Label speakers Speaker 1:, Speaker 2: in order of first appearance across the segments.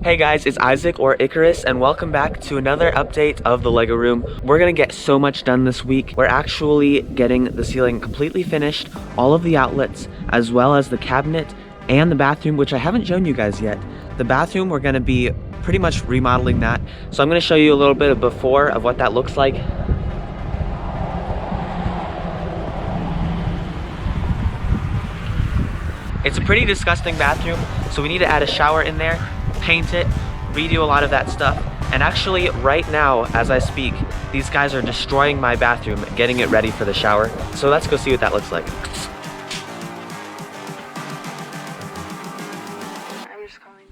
Speaker 1: Hey guys, it's Isaac or Icarus and welcome back to another update of the Lego room. We're gonna get so much done this week. We're actually getting the ceiling completely finished, all of the outlets, as well as the cabinet and the bathroom, which I haven't shown you guys yet. The bathroom, we're gonna be pretty much remodeling that. So I'm gonna show you a little bit of before of what that looks like. It's a pretty disgusting bathroom, so we need to add a shower in there, paint it, redo a lot of that stuff. And actually, right now, as I speak, these guys are destroying my bathroom, getting it ready for the shower. So let's go see what that looks like.
Speaker 2: I'm just calling.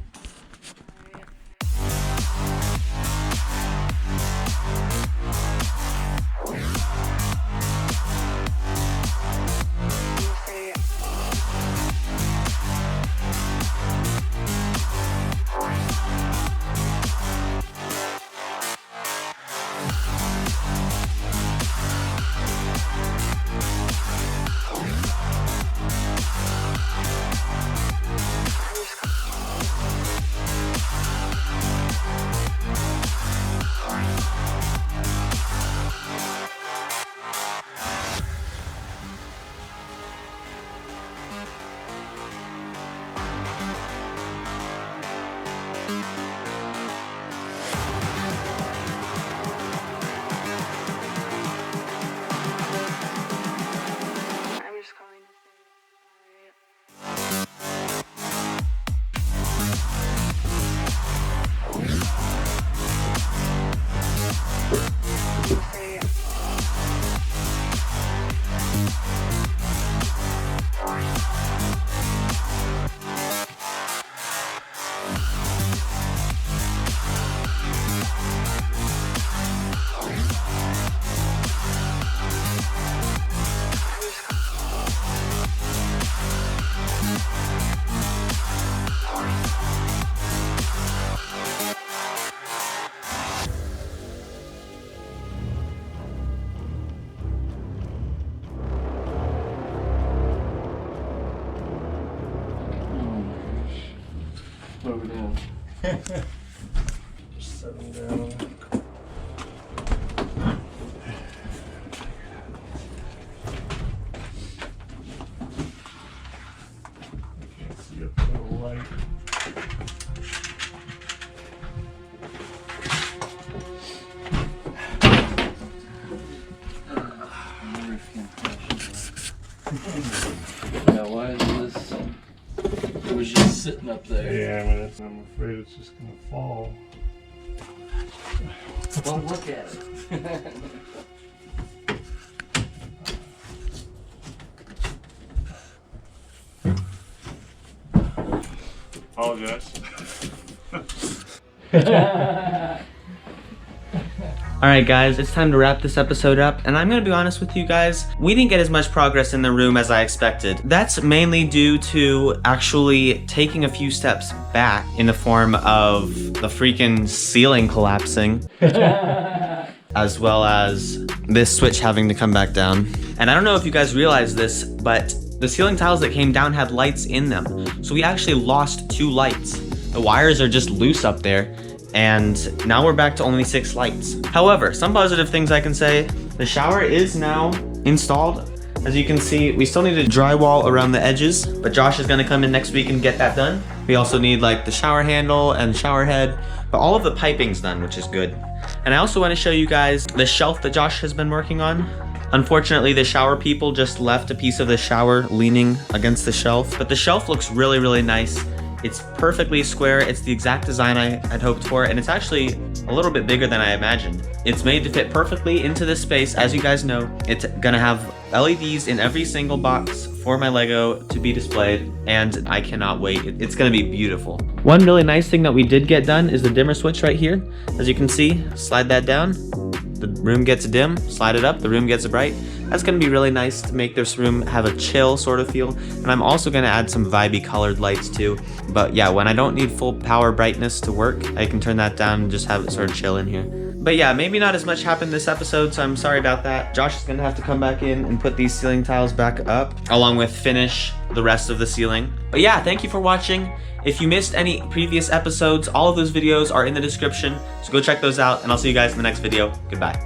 Speaker 3: What are we doing? Just setting down. Can't see up to the light.
Speaker 4: Yeah, why is this? It was just sitting up there.
Speaker 3: Yeah, I mean, I'm afraid it's just gonna fall.
Speaker 4: Don't look at it.
Speaker 3: Apologize.
Speaker 1: Alright guys, it's time to wrap this episode up, and I'm gonna be honest with you guys, we didn't get as much progress in the room as I expected. That's mainly due to actually taking a few steps back in the form of the freaking ceiling collapsing, as well as this switch having to come back down. And I don't know if you guys realize this, but the ceiling tiles that came down had lights in them. So we actually lost 2 lights. The wires are just loose up there. And now we're back to only 6 lights. However, some positive things I can say. The shower is now installed. As you can see, we still need to drywall around the edges, but Josh is gonna come in next week and get that done. We also need like the shower handle and shower head, but all of the piping's done, which is good. And I also wanna show you guys the shelf that Josh has been working on. Unfortunately, the shower people just left a piece of the shower leaning against the shelf, but the shelf looks really, really nice. It's perfectly square. It's the exact design I had hoped for, and it's actually a little bit bigger than I imagined. It's made to fit perfectly into this space. As you guys know, it's gonna have LEDs in every single box for my Lego to be displayed, and I cannot wait. It's gonna be beautiful. One really nice thing that we did get done is the dimmer switch right here. As you can see, slide that down. The room gets dim, slide it up, the room gets bright. That's gonna be really nice to make this room have a chill sort of feel. And I'm also gonna add some vibey colored lights too. But yeah, when I don't need full power brightness to work, I can turn that down and just have it sort of chill in here. But yeah, maybe not as much happened this episode, so I'm sorry about that. Josh is gonna have to come back in and put these ceiling tiles back up, along with finish the rest of the ceiling. But yeah, thank you for watching. If you missed any previous episodes, all of those videos are in the description, so go check those out, and I'll see you guys in the next video. Goodbye.